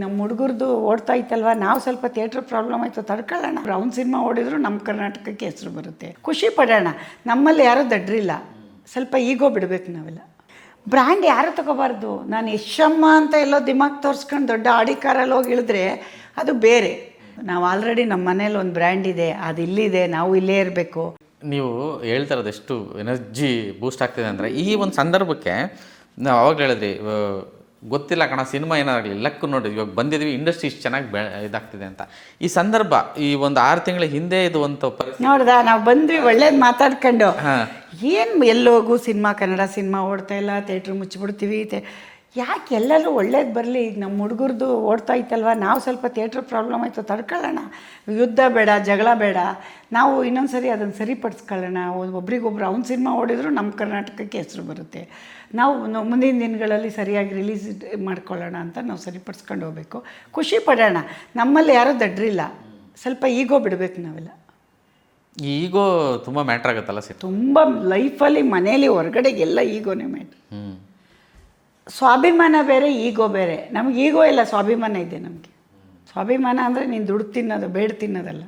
ನಮ್ಮ ಹುಡುಗರದು ಓಡ್ತಾ ಇತ್ತಲ್ವ, ನಾವು ಸ್ವಲ್ಪ ಥಿಯೇಟ್ರ್ ಪ್ರಾಬ್ಲಮ್ ಆಯಿತು ತಡ್ಕೊಳ್ಳೋಣ, ಅವ್ನ ಸಿನಿಮಾ ಓಡಿದ್ರು ನಮ್ಮ ಕರ್ನಾಟಕಕ್ಕೆ ಹೆಸರು ಬರುತ್ತೆ, ಖುಷಿ ಪಡೋಣ. ನಮ್ಮಲ್ಲಿ ಯಾರೂ ದಡ್ರಿಲ್ಲ, ಸ್ವಲ್ಪ ಈಗೋ ಬಿಡಬೇಕು ನಾವೆಲ್ಲ. ಬ್ರ್ಯಾಂಡ್ ಯಾರು ತಗೋಬಾರ್ದು. ನಾನು ಯಶಮ್ಮ ಅಂತ ಎಲ್ಲೋ ದಿಮಾಗ್ ತೋರಿಸ್ಕೊಂಡು ದೊಡ್ಡ ಆಡಿ ಕಾರಲ್ಲಿ ಹೋಗಿ ಇಳಿದ್ರೆ ಅದು ಬೇರೆ. ನಾವು ಆಲ್ರೆಡಿ ನಮ್ಮ ಮನೇಲಿ ಒಂದು ಬ್ರ್ಯಾಂಡ್ ಇದೆ, ಅದು ಇಲ್ಲಿದೆ, ನಾವು ಇಲ್ಲೇ ಇರಬೇಕು. ನೀವು ಹೇಳ್ತಾ ಇರೋದು ಎಷ್ಟು ಎನರ್ಜಿ ಬೂಸ್ಟ್ ಆಗ್ತಿದೆ ಅಂದರೆ, ಈ ಒಂದು ಸಂದರ್ಭಕ್ಕೆ ನಾವು ಅವಾಗ ಹೇಳಿದ್ರಿ ಗೊತ್ತಿಲ್ಲ ಕಣ ಸಿನಿಮಾ ಏನಾಗಲಿ ಲಕ್ ನೋಡಿ ಇವಾಗ ಬಂದಿದ್ವಿ, ಇಂಡಸ್ಟ್ರಿ ಇಷ್ಟು ಚೆನ್ನಾಗಿ ಇದಾಗ್ತಿದೆ ಅಂತ. ಈ ಸಂದರ್ಭ ಈ ಒಂದು 6 ತಿಂಗಳ ಹಿಂದೆ ಇದು ಒಂದು ನೋಡ್ದ, ನಾವು ಬಂದ್ವಿ ಒಳ್ಳೇದು ಮಾತಾಡ್ಕೊಂಡು, ಏನು ಎಲ್ಲೋಗು ಸಿನಿಮಾ, ಕನ್ನಡ ಸಿನಿಮಾ ಓಡ್ತಾ ಇಲ್ಲ, ಥಿಯೇಟ್ರ್ ಮುಚ್ಚಿಬಿಡ್ತೀವಿ, ಯಾಕೆ ಎಲ್ಲರೂ ಒಳ್ಳೇದು ಬರಲಿ. ಈಗ ನಮ್ಮ ಹುಡುಗರದು ಓಡ್ತಾ ಇತ್ತಲ್ವ, ನಾವು ಸ್ವಲ್ಪ ಥಿಯೇಟ್ರ್ ಪ್ರಾಬ್ಲಮ್ ಆಯಿತು ತಡ್ಕೊಳ್ಳೋಣ, ಯುದ್ಧ ಬೇಡ, ಜಗಳ ಬೇಡ, ನಾವು ಇನ್ನೊಂದು ಸರಿ ಅದನ್ನು ಸರಿಪಡಿಸ್ಕೊಳ್ಳೋಣ. ಒಬ್ರಿಗೊಬ್ರು ಅವ್ನ ಸಿನಿಮಾ ಓಡಿದ್ರು ನಮ್ಮ ಕರ್ನಾಟಕಕ್ಕೆ ಹೆಸರು ಬರುತ್ತೆ, ನಾವು ಮುಂದಿನ ದಿನಗಳಲ್ಲಿ ಸರಿಯಾಗಿ ರಿಲೀಸ್ ಮಾಡ್ಕೊಳ್ಳೋಣ ಅಂತ ನಾವು ಸರಿಪಡಿಸ್ಕೊಂಡು ಹೋಗಬೇಕು, ಖುಷಿ ಪಡೋಣ. ನಮ್ಮಲ್ಲಿ ಯಾರೂ ದಡ್ರಿಲ್ಲ, ಸ್ವಲ್ಪ ಈಗೋ ಬಿಡಬೇಕು ನಾವೆಲ್ಲ. ಈಗೋ ತುಂಬ ಮ್ಯಾಟ್ರ್ ಆಗುತ್ತಲ್ಲ ಸರ್, ತುಂಬ ಲೈಫಲ್ಲಿ, ಮನೇಲಿ, ಹೊರಗಡೆ ಎಲ್ಲ ಈಗೋನೇ ಮ್ಯಾಟ್ರ್. ಸ್ವಾಭಿಮಾನ ಬೇರೆ, ಈಗೋ ಬೇರೆ. ನಮ್ಗೆ ಈಗೋ ಇಲ್ಲ, ಸ್ವಾಭಿಮಾನ ಇದೆ ನಮಗೆ. ಸ್ವಾಭಿಮಾನ ಅಂದರೆ ನೀನು ದುಡ್ಡು ತಿನ್ನೋದು, ಬೇಡ ತಿನ್ನೋದಲ್ಲ.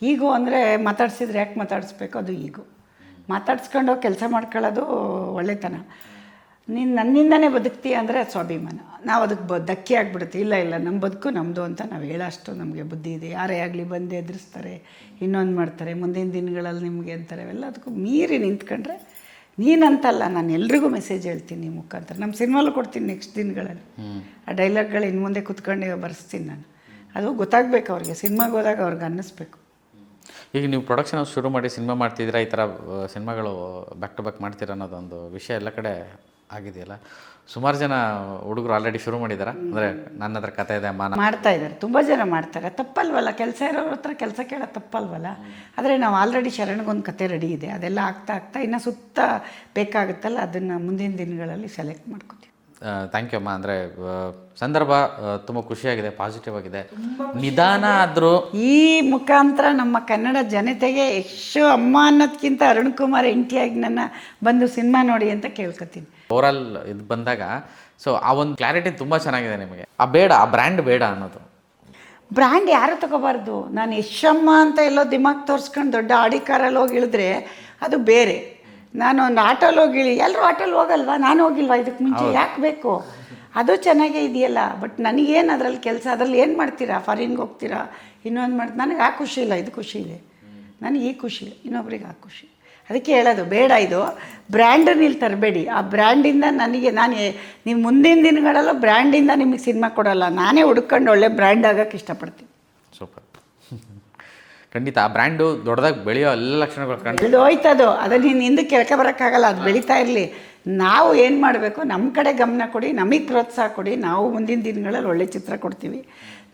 ಈಗೋ ಅಂದರೆ ಮಾತಾಡ್ಸಿದ್ರೆ ಯಾಕೆ ಮಾತಾಡಿಸ್ಬೇಕು, ಅದು ಈಗೋ. ಮಾತಾಡ್ಸ್ಕೊಂಡು ಕೆಲಸ ಮಾಡ್ಕೊಳ್ಳೋದು ಒಳ್ಳೆತನ. ನೀನು ನನ್ನಿಂದನೇ ಬದುಕ್ತೀಯ ಅಂದರೆ ಅದು ಸ್ವಾಭಿಮಾನ. ನಾವು ಅದಕ್ಕೆ ಧಕ್ಕೆ ಆಗಿಬಿಡುತ್ತೆ. ಇಲ್ಲ ಇಲ್ಲ, ನಮ್ಮ ಬದುಕು ನಮ್ಮದು ಅಂತ ನಾವು ಹೇಳೋಷ್ಟು ನಮಗೆ ಬುದ್ಧಿ ಇದೆ. ಯಾರೇ ಆಗಲಿ ಬಂದು ಎದುರಿಸ್ತಾರೆ, ಇನ್ನೊಂದು ಮಾಡ್ತಾರೆ, ಮುಂದಿನ ದಿನಗಳಲ್ಲಿ ನಿಮಗೆ ಅಂತಾರೆ. ಅವೆಲ್ಲ ಅದಕ್ಕೂ ಮೀರಿ ನಿಂತ್ಕೊಂಡ್ರೆ, ನೀನಂತಲ್ಲ, ನಾನು ಎಲ್ರಿಗೂ ಮೆಸೇಜ್ ಹೇಳ್ತೀನಿ ನಿಮ್ಮ ಮುಖಾಂತರ. ನಮ್ಮ ಸಿನಿಮಾಲು ಕೊಡ್ತೀನಿ ನೆಕ್ಸ್ಟ್ ದಿನಗಳಲ್ಲಿ. ಆ ಡೈಲಾಗ್ಗಳು ಇನ್ನು ಮುಂದೆ ಕೂತ್ಕೊಂಡೆ ಬರೆಸ್ತೀನಿ ನಾನು. ಅದು ಗೊತ್ತಾಗಬೇಕು ಅವ್ರಿಗೆ, ಸಿನಿಮಾಗೆ ಹೋದಾಗ ಅವ್ರಿಗೆ ಅನ್ನಿಸ್ಬೇಕು. ಈಗ ನೀವು ಪ್ರೊಡಕ್ಷನ್ ಶುರು ಮಾಡಿ ಸಿನಿಮಾ ಮಾಡ್ತಿದ್ದೀರಾ, ಈ ಥರ ಸಿನಿಮಾಗಳು ಬ್ಯಾಕ್ ಟು ಬ್ಯಾಕ್ ಮಾಡ್ತೀರಾ ಅನ್ನೋದೊಂದು ವಿಷಯ ಎಲ್ಲ ಕಡೆ ಆಗಿದೆಯಲ್ಲ. ಸುಮಾರು ಜನ ಹುಡುಗರು ಆಲ್ರೆಡಿ ಶುರು ಮಾಡಿದಾರ, ಅಂದರೆ ನನ್ನ ಹತ್ರ ಕಥೆ ಇದೆ ಮಾಡ್ತಾ ಇದ್ದಾರೆ, ತುಂಬ ಜನ ಮಾಡ್ತಾರೆ. ತಪ್ಪಲ್ವಲ್ಲ, ಕೆಲಸ ಇರೋರ ಹತ್ರ ಕೆಲಸ ಕೇಳೋದು ತಪ್ಪಲ್ವಲ್ಲ. ಆದರೆ ನಾವು ಆಲ್ರೆಡಿ ಶರಣ್ಗೊಂದು ಕತೆ ರೆಡಿ ಇದೆ, ಅದೆಲ್ಲ ಆಗ್ತಾ ಇನ್ನು ಸುತ್ತ ಬೇಕಾಗುತ್ತಲ್ಲ, ಅದನ್ನು ಮುಂದಿನ ದಿನಗಳಲ್ಲಿ ಸೆಲೆಕ್ಟ್ ಮಾಡ್ಕೊತೀವಿ. ಥ್ಯಾಂಕ್ ಯು ಅಮ್ಮ. ಅಂದರೆ ಸಂದರ್ಭ ತುಂಬ ಖುಷಿಯಾಗಿದೆ, ಪಾಸಿಟಿವ್ ಆಗಿದೆ, ನಿಧಾನ ಆದರೂ ಈ ಮುಖಾಂತರ ನಮ್ಮ ಕನ್ನಡ ಜನತೆಗೆ ಎಷ್ಟು ಅಮ್ಮ ಅನ್ನೋದಕ್ಕಿಂತ ಅರುಣ್ ಕುಮಾರ್ ಎಂಟಿಯಾಗಿ ನನ್ನ ಬಂದು ಸಿನಿಮಾ ನೋಡಿ ಅಂತ ಕೇಳ್ಕೊತೀನಿ. ಓವರಾಲ್ ಇದು ಬಂದಾಗ ಸೊ ಆ ಒಂದು ಕ್ಲಾರಿಟಿ ತುಂಬ ಚೆನ್ನಾಗಿದೆ ನಿಮಗೆ. ಆ ಬೇಡ, ಆ ಬ್ರ್ಯಾಂಡ್ ಬೇಡ ಅನ್ನೋದು. ಬ್ರ್ಯಾಂಡ್ ಯಾರು ತಗೋಬಾರ್ದು. ನಾನು ಯಶಮ್ಮ ಅಂತ ಎಲ್ಲೋ ದಿಮಾಗ್ ತೋರಿಸ್ಕೊಂಡು ದೊಡ್ಡ ಆಡಿ ಕಾರಲ್ಲಿ ಹೋಗಿ ಇಳಿದ್ರೆ ಅದು ಬೇರೆ. ನಾನು ಒಂದು ಆಟೋಲ್ಲಿ ಹೋಗಿಳಿ, ಎಲ್ಲರೂ ಆಟೋಲ್ಲಿ ಹೋಗಲ್ವಾ, ನಾನು ಹೋಗಿಲ್ವಾ ಇದಕ್ಕೆ ಮುಂಚೆ, ಯಾಕೆ ಬೇಕು? ಅದು ಚೆನ್ನಾಗೇ ಇದೆಯಲ್ಲ. ಬಟ್ ನನಗೇನು ಅದರಲ್ಲಿ ಕೆಲಸ, ಅದರಲ್ಲಿ ಏನು ಮಾಡ್ತೀರಾ? ಫಾರಿನ್ಗೆ ಹೋಗ್ತೀರಾ, ಇನ್ನೊಂದು ಮಾಡ್ತೀರಾ? ನನಗೆ ಆ ಖುಷಿ ಇಲ್ಲ, ಇದು ಖುಷಿ ಇದೆ ನನಗೆ. ಈ ಖುಷಿ ಇಲ್ಲ, ಇನ್ನೊಬ್ರಿಗೆ ಆ ಖುಷಿ. ಅದಕ್ಕೆ ಹೇಳೋದು ಬೇಡ, ಇದು ಬ್ರ್ಯಾಂಡನ್ನು ಇಲ್ಲಿ ತರಬೇಡಿ. ಆ ಬ್ರ್ಯಾಂಡಿಂದ ನನಗೆ ನೀವು ಮುಂದಿನ ದಿನಗಳಲ್ಲೂ ಬ್ರ್ಯಾಂಡಿಂದ ನಿಮಗೆ ಸಿನಿಮಾ ಕೊಡೋಲ್ಲ, ನಾನೇ ಹುಡ್ಕೊಂಡು ಒಳ್ಳೆ ಬ್ರ್ಯಾಂಡ್ ಆಗೋಕ್ಕೆ ಇಷ್ಟಪಡ್ತೀನಿ. ಸೂಪರ್. ಖಂಡಿತ ಆ ಬ್ರ್ಯಾಂಡು ದೊಡ್ಡದಾಗಿ ಬೆಳೆಯೋ ಎಲ್ಲ ಲಕ್ಷಣಗಳು ಬೆಳೆದು ಹೋಯ್ತದು. ಅದನ್ನು ನೀನು ಹಿಂದಕ್ಕೆ ಕೆಳಕ್ಕೆ ಬರೋಕ್ಕಾಗಲ್ಲ, ಅದು ಬೆಳೀತಾ ಇರಲಿ. ನಾವು ಏನು ಮಾಡಬೇಕು, ನಮ್ಮ ಕಡೆ ಗಮನ ಕೊಡಿ, ನಮಗೆ ಪ್ರೋತ್ಸಾಹ ಕೊಡಿ. ನಾವು ಮುಂದಿನ ದಿನಗಳಲ್ಲಿ ಒಳ್ಳೆ ಚಿತ್ರ ಕೊಡ್ತೀವಿ.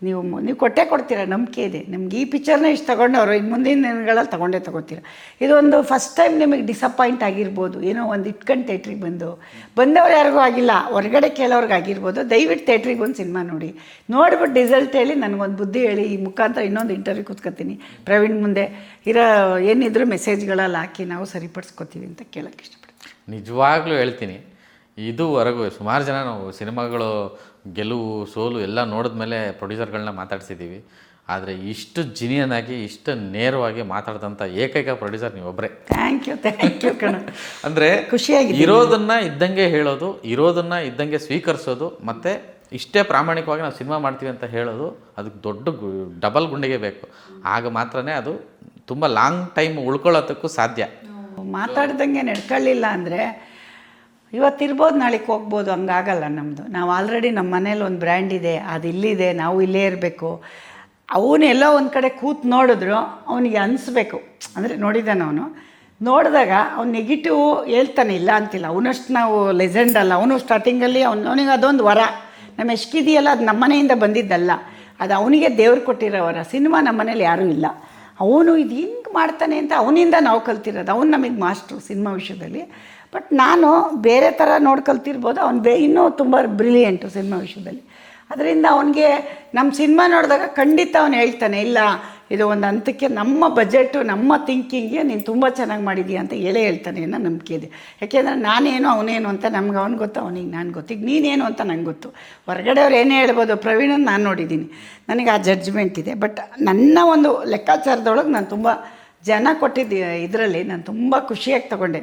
ನೀವು ಕೊಟ್ಟೇ ಕೊಡ್ತೀರ, ನಂಬಿಕೆ ಇದೆ ನಮ್ಗೆ. ಈ ಪಿಕ್ಚರ್ನ ಇಷ್ಟು ತೊಗೊಂಡವರು ಇನ್ನು ಮುಂದಿನ ದಿನಗಳಲ್ಲಿ ತೊಗೋತೀರ. ಇದೊಂದು ಫಸ್ಟ್ ಟೈಮ್ ನಿಮಗೆ ಡಿಸಪಾಯಿಂಟ್ ಆಗಿರ್ಬೋದು, ಏನೋ ಒಂದು ಇಟ್ಕೊಂಡು ಥಿಯೇಟ್ರಿಗೆ ಬಂದವ್ರು ಯಾರಿಗೂ ಆಗಿಲ್ಲ, ಹೊರಗಡೆ ಕೇಳೋರ್ಗೆ ಆಗಿರ್ಬೋದು. ದಯವಿಟ್ಟು ಥಿಯೇಟ್ರಿಗೆ ಒಂದು ಸಿನಿಮಾ ನೋಡಿಬಿಟ್ಟು ರಿಸಲ್ಟ್ ಹೇಳಿ, ನನಗೊಂದು ಬುದ್ಧಿ ಹೇಳಿ. ಈ ಮುಖಾಂತರ ಇನ್ನೊಂದು ಇಂಟರ್ವ್ಯೂ ಕೂತ್ಕೊತೀನಿ ಪ್ರವೀಣ್ ಮುಂದೆ. ಏನಿದ್ರು ಮೆಸೇಜ್ಗಳಲ್ಲಿ ಹಾಕಿ ನಾವು ಸರಿಪಡಿಸ್ಕೋತೀವಿ ಅಂತ ಕೇಳೋಕ್ಕೆ ಇಷ್ಟಪಡ್ತೀನಿ. ನಿಜವಾಗ್ಲೂ ಹೇಳ್ತೀನಿ, ಇದುವರೆಗೂ ಸುಮಾರು ಜನ ನಾವು ಸಿನಿಮಾಗಳು ಗೆಲುವು ಸೋಲು ಎಲ್ಲ ನೋಡಿದ್ಮೇಲೆ ಪ್ರೊಡ್ಯೂಸರ್ಗಳನ್ನ ಮಾತಾಡ್ಸಿದ್ದೀವಿ. ಆದರೆ ಇಷ್ಟು ಜಿನಿಯನ್ ಆಗಿ, ಇಷ್ಟು ನೇರವಾಗಿ ಮಾತಾಡಿದಂಥ ಏಕೈಕ ಪ್ರೊಡ್ಯೂಸರ್ ನೀವೊಬ್ಬರೇ. ಥ್ಯಾಂಕ್ ಯು ಕಣ. ಅಂದರೆ ಖುಷಿಯಾಗಿದೆ. ಇರೋದನ್ನು ಇದ್ದಂಗೆ ಹೇಳೋದು, ಇರೋದನ್ನು ಇದ್ದಂಗೆ ಸ್ವೀಕರಿಸೋದು, ಮತ್ತು ಇಷ್ಟೇ ಪ್ರಾಮಾಣಿಕವಾಗಿ ನಾವು ಸಿನಿಮಾ ಮಾಡ್ತೀವಿ ಅಂತ ಹೇಳೋದು, ಅದಕ್ಕೆ ದೊಡ್ಡ ಡಬಲ್ ಗುಂಡಿಗೆ ಬೇಕು. ಆಗ ಮಾತ್ರನೇ ಅದು ತುಂಬ ಲಾಂಗ್ ಟೈಮ್ ಉಳ್ಕೊಳ್ಳೋದಕ್ಕೂ ಸಾಧ್ಯ. ಮಾತಾಡ್ದಂಗೆ ನಡ್ಕೊಳ್ಳಿಲ್ಲ ಅಂದರೆ ಇವತ್ತಿರ್ಬೋದು, ನಾಳೆಗೆ ಹೋಗ್ಬೋದು, ಹಂಗಾಗಲ್ಲ ನಮ್ಮದು. ನಾವು ಆಲ್ರೆಡಿ ನಮ್ಮ ಮನೇಲಿ ಒಂದು ಬ್ರ್ಯಾಂಡ್ ಇದೆ, ಅದು ಇಲ್ಲಿದೆ, ನಾವು ಇಲ್ಲೇ ಇರಬೇಕು. ಅವನ್ನೆಲ್ಲೋ ಒಂದು ಕಡೆ ಕೂತು ನೋಡಿದ್ರು ಅವನಿಗೆ ಅನಿಸ್ಬೇಕು. ಅಂದರೆ ನೋಡಿದ್ದಾನೆ, ಅವನು ನೋಡಿದಾಗ ಅವ್ನು ನೆಗೆಟಿವ್ ಹೇಳ್ತಾನೆ, ಇಲ್ಲ ಅಂತಿಲ್ಲ. ಅವನಷ್ಟು ನಾವು ಲೆಜೆಂಡ್ ಅಲ್ಲ. ಅವನು ಸ್ಟಾರ್ಟಿಂಗಲ್ಲಿ ಅವನಿಗೆ ಅದೊಂದು ವರ. ನಮ್ಮ ಎಷ್ಟಿದೆಯಲ್ಲ, ಅದು ನಮ್ಮ ಮನೆಯಿಂದ ಬಂದಿದ್ದಲ್ಲ, ಅದು ಅವನಿಗೆ ದೇವ್ರು ಕೊಟ್ಟಿರೋ ವರ. ಸಿನಿಮಾ ನಮ್ಮ ಮನೇಲಿ ಯಾರೂ ಇಲ್ಲ. ಅವನು ಇದು ಹಿಂಗೆ ಮಾಡ್ತಾನೆ ಅಂತ ಅವನಿಂದ ನಾವು ಕಲ್ತಿರೋದು. ಅವ್ನು ನಮಗೆ ಮಾಸ್ಟ್ರು ಸಿನಿಮಾ ವಿಷಯದಲ್ಲಿ. ಬಟ್ ನಾನು ಬೇರೆ ಥರ ನೋಡಿ ಕಲ್ತಿರ್ಬೋದು, ಅವ್ನು ಇನ್ನೂ ತುಂಬ ಬ್ರಿಲಿಯಂಟು ಸಿನಿಮಾ ವಿಷಯದಲ್ಲಿ. ಅದರಿಂದ ಅವನಿಗೆ ನಮ್ಮ ಸಿನಿಮಾ ನೋಡಿದಾಗ ಖಂಡಿತ ಅವನು ಹೇಳ್ತಾನೆ, ಇಲ್ಲ ಇದು ಒಂದು ಹಂತಕ್ಕೆ ನಮ್ಮ ಬಜೆಟು ನಮ್ಮ ಥಿಂಕಿಂಗ್ಗೆ ನೀನು ತುಂಬ ಚೆನ್ನಾಗಿ ಮಾಡಿದೀಯ ಅಂತ ಹೇಳ್ತಾನೆ ಅನ್ನೋ ನಂಬಿಕೆ ಇದೆ. ಯಾಕೆಂದರೆ ನಾನೇನು ಅವನೇನು ಅಂತ ನಮ್ಗೆ ಅವ್ನು ಗೊತ್ತು, ಅವನಿಗೆ ನಾನು ಗೊತ್ತು. ಈಗ ನೀನೇನು ಅಂತ ನಂಗೆ ಗೊತ್ತು. ಹೊರಗಡೆ ಅವ್ರು ಏನೇ ಹೇಳ್ಬೋದು, ಪ್ರವೀಣನ್ ನಾನು ನೋಡಿದ್ದೀನಿ, ನನಗೆ ಆ ಜಡ್ಜ್ಮೆಂಟ್ ಇದೆ. ಬಟ್ ನನ್ನ ಒಂದು ಲೆಕ್ಕಾಚಾರದೊಳಗೆ ನಾನು ತುಂಬ ಜನ ಕೊಟ್ಟಿದ್ದ ಇದರಲ್ಲಿ ನಾನು ತುಂಬ ಖುಷಿಯಾಗಿ ತೊಗೊಂಡೆ.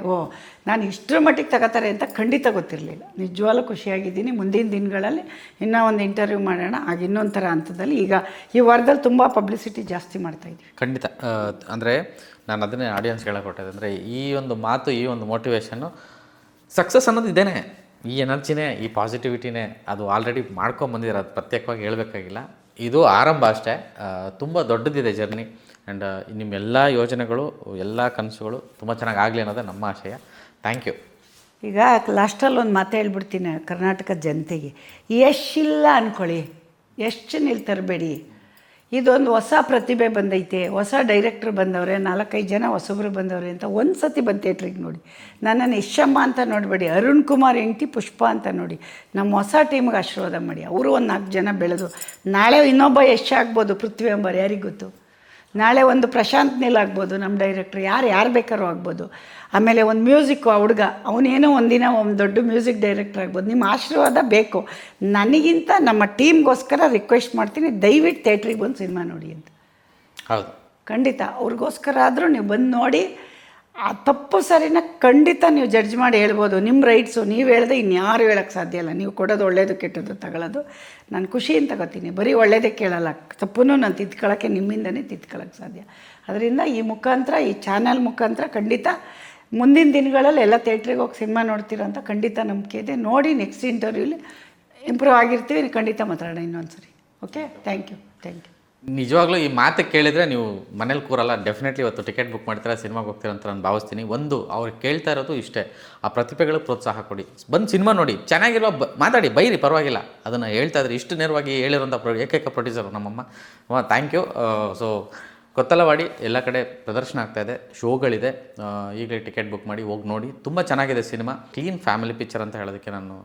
ನಾನು ಇಷ್ಟರ ಮಟ್ಟಿಗೆ ತಗೋತಾರೆ ಅಂತ ಖಂಡಿತ ಗೊತ್ತಿರಲಿಲ್ಲ. ನಿಜವಾಗ್ಲೂ ಖುಷಿಯಾಗಿದ್ದೀನಿ. ಮುಂದಿನ ದಿನಗಳಲ್ಲಿ ಇನ್ನೂ ಒಂದು ಇಂಟರ್ವ್ಯೂ ಮಾಡೋಣ, ಆಗ ಇನ್ನೊಂದು ಥರ ಹಂತದಲ್ಲಿ. ಈಗ ಈ ವಾರದಲ್ಲಿ ತುಂಬ ಪಬ್ಲಿಸಿಟಿ ಜಾಸ್ತಿ ಮಾಡ್ತಾಯಿದ್ದೀವಿ. ಖಂಡಿತ. ಅಂದರೆ ನಾನು ಅದನ್ನೇ ಆಡಿಯನ್ಸ್ ಹೇಳಕೊಟ್ಟಿದ್ದೆ. ಅಂದರೆ ಈ ಒಂದು ಮಾತು, ಈ ಒಂದು ಮೋಟಿವೇಶನ್ನು, ಸಕ್ಸಸ್ ಅನ್ನೋದು ಇದೇನೆ, ಈ ಎನರ್ಜಿನೇ, ಈ ಪಾಸಿಟಿವಿಟಿನೇ. ಅದು ಆಲ್ರೆಡಿ ಮಾಡ್ಕೊಂಬಂದಿದ್ದಾರೆ, ಅದು ಪ್ರತ್ಯೇಕವಾಗಿ ಹೇಳಬೇಕಾಗಿಲ್ಲ. ಇದು ಆರಂಭ ಅಷ್ಟೇ. ತುಂಬ ದೊಡ್ಡದಿದೆ ಜರ್ನಿ. ಆ್ಯಂಡ್ ನಿಮ್ಮೆಲ್ಲ ಯೋಜನೆಗಳು, ಎಲ್ಲ ಕನಸುಗಳು ತುಂಬ ಚೆನ್ನಾಗಿ ಆಗಲಿ ಅನ್ನೋದೇ ನಮ್ಮ ಆಶಯ. Thank you. ಈಗ ಲಾಸ್ಟಲ್ಲಿ ಒಂದು ಮಾತು ಹೇಳ್ಬಿಡ್ತೀನಿ ಕರ್ನಾಟಕದ ಜನತೆಗೆ. ಎಷ್ಟಿಲ್ಲ ಅಂದ್ಕೊಳ್ಳಿ, ಎಷ್ಟು ನಿಲ್ತರಬೇಡಿ. ಇದೊಂದು ಹೊಸ ಪ್ರತಿಭೆ ಬಂದೈತೆ, ಹೊಸ ಡೈರೆಕ್ಟ್ರ್ ಬಂದವ್ರೆ, 4-5 ಜನ ಹೊಸಬ್ರು ಬಂದವ್ರೆ ಅಂತ ಒಂದು ಸತಿ ಬಂದು ಥಿಯೇಟ್ರಿಗೆ ನೋಡಿ. ನನ್ನನ್ನು ಯಶಮ್ಮ ಅಂತ ನೋಡಬೇಡಿ, ಅರುಣ್ ಕುಮಾರ್ ಹೆಂಡ್ತಿ ಪುಷ್ಪ ಅಂತ ನೋಡಿ. ನಮ್ಮ ಹೊಸ ಟೀಮ್ಗೆ ಆಶೀರ್ವಾದ ಮಾಡಿ. ಅವರು ಒಂದು 4 ಜನ ಬೆಳೆದು ನಾಳೆ ಇನ್ನೊಬ್ಬ ಯಶ್ ಆಗ್ಬೋದು, ಪೃಥ್ವಿ ಎಂಬರ್, ಯಾರಿಗೆ ಗೊತ್ತು. ನಾಳೆ ಒಂದು ಪ್ರಶಾಂತ್ ನೀಲ್ ಆಗ್ಬೋದು, ನಮ್ಮ ಡೈರೆಕ್ಟ್ರ್, ಯಾರು ಬೇಕಾದ್ರೂ ಆಗ್ಬೋದು. ಆಮೇಲೆ ಒಂದು ಮ್ಯೂಸಿಕ್ಕು, ಆ ಹುಡುಗ ಅವನೇನೋ ಒಂದಿನ ಒಂದು ದೊಡ್ಡ ಮ್ಯೂಸಿಕ್ ಡೈರೆಕ್ಟ್ರ್ ಆಗ್ಬೋದು. ನಿಮ್ಮ ಆಶೀರ್ವಾದ ಬೇಕು. ನನಗಿಂತ ನಮ್ಮ ಟೀಮ್ಗೋಸ್ಕರ ರಿಕ್ವೆಸ್ಟ್ ಮಾಡ್ತೀನಿ, ದಯವಿಟ್ಟು ಥಿಯೇಟ್ರಿಗೆ ಬಂದು ಸಿನಿಮಾ ನೋಡಿ ಅಂತ. ಹೌದು, ಖಂಡಿತ ಅವ್ರಿಗೋಸ್ಕರ ಆದರೂ ನೀವು ಬಂದು ನೋಡಿ. ಆ ತಪ್ಪು ಸರಿನ ಖಂಡಿತ ನೀವು ಜಡ್ಜ್ ಮಾಡಿ ಹೇಳ್ಬೋದು. ನಿಮ್ಮ ರೈಟ್ಸು, ನೀವು ಹೇಳ್ದೆ ಇನ್ಯಾರು ಹೇಳೋಕ್ಕೆ ಸಾಧ್ಯ ಇಲ್ಲ. ನೀವು ಕೊಡೋದು ಒಳ್ಳೇದು ಕೆಟ್ಟದ್ದು ತಗೊಳ್ಳೋದು ನಾನು ಖುಷಿಯಿಂದ ತಗೋತೀನಿ. ಬರೀ ಒಳ್ಳೇದೇ ಕೇಳಲ್ಲ, ತಪ್ಪನ್ನು ನಾನು ತಿದ್ಕೊಳ್ಳೋಕ್ಕೆ ನಿಮ್ಮಿಂದನೇ ತಿದ್ಕೊಳ್ಳೋಕ್ಕೆ ಸಾಧ್ಯ. ಅದರಿಂದ ಈ ಮುಖಾಂತರ, ಈ ಚಾನಲ್ ಮುಖಾಂತರ ಖಂಡಿತ ಮುಂದಿನ ದಿನಗಳಲ್ಲಿ ಎಲ್ಲ ಥಿಯೇಟ್ರಿಗೆ ಹೋಗಿ ಸಿನಿಮಾ ನೋಡ್ತೀರಾ ಅಂತ ಖಂಡಿತ ನಂಬಿಕೆ ಇದೆ. ನೋಡಿ, ನೆಕ್ಸ್ಟ್ ಇಂಟರ್ವ್ಯೂಲಿ ಇಂಪ್ರೂವ್ ಆಗಿರ್ತೀವಿ, ಖಂಡಿತ ಮಾತಾಡೋಣ ಇನ್ನೊಂದು ಸರಿ. Okay, thank you. ನಿಜವಾಗ್ಲೂ ಈ ಮಾತು ಕೇಳಿದರೆ ನೀವು ಮನೇಲಿ ಕೂರಲ್ಲ. ಡೆಫಿನೆಟ್ಲಿ ಇವತ್ತು ಟಿಕೆಟ್ ಬುಕ್ ಮಾಡ್ತೀರಾ, ಸಿನಿಮಾಗೆ ಹೋಗ್ತೀರಾ ಅಂತ ನಾನು ಭಾವಿಸ್ತೀನಿ. ಒಂದು ಅವ್ರು ಕೇಳ್ತಾ ಇರೋದು ಇಷ್ಟೇ, ಆ ಪ್ರತಿಭೆಗಳಿಗೆ ಪ್ರೋತ್ಸಾಹ ಕೊಡಿ, ಬಂದು ಸಿನಿಮಾ ನೋಡಿ, ಚೆನ್ನಾಗಿರುವ ಮಾತಾಡಿ, ಬೈರಿ, ಪರವಾಗಿಲ್ಲ. ಅದನ್ನು ಹೇಳ್ತಾ ಇದ್ರೆ ಇಷ್ಟು ನೇರವಾಗಿ ಹೇಳಿರೋಂಥ ಏಕೈಕ ಪ್ರೊಡ್ಯೂಸರು ನಮ್ಮಮ್ಮ. Thank you. ಸೊ ಕೊತ್ತಲವಾಡಿ ಎಲ್ಲ ಕಡೆ ಪ್ರದರ್ಶನ ಆಗ್ತಾಯಿದೆ, ಶೋಗಳಿದೆ. ಈಗಲೇ ಟಿಕೆಟ್ ಬುಕ್ ಮಾಡಿ ಹೋಗಿ ನೋಡಿ. ತುಂಬ ಚೆನ್ನಾಗಿದೆ ಸಿನಿಮಾ, ಕ್ಲೀನ್ ಫ್ಯಾಮಿಲಿ ಪಿಕ್ಚರ್ ಅಂತ ಹೇಳೋದಕ್ಕೆ ನಾನು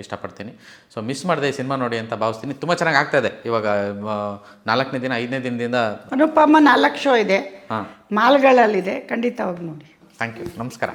ಇಷ್ಟಪಡ್ತೀನಿ. ಸೊ ಮಿಸ್ ಮಾಡಿದೆ ಈ ಸಿನಿಮಾ ನೋಡಿ ಅಂತ ಭಾವಿಸ್ತೀನಿ. ತುಂಬ ಚೆನ್ನಾಗಿ ಆಗ್ತಾಯಿದೆ. ಇವಾಗ 4ನೇ ದಿನ 5ನೇ ದಿನದಿಂದ ಅನುಪಮ 4 ಶೋ ಇದೆ, ಮಾಲ್ಗಳಲ್ಲಿದೆ, ಖಂಡಿತ ಹೋಗಿ ನೋಡಿ. Thank you. ನಮಸ್ಕಾರ.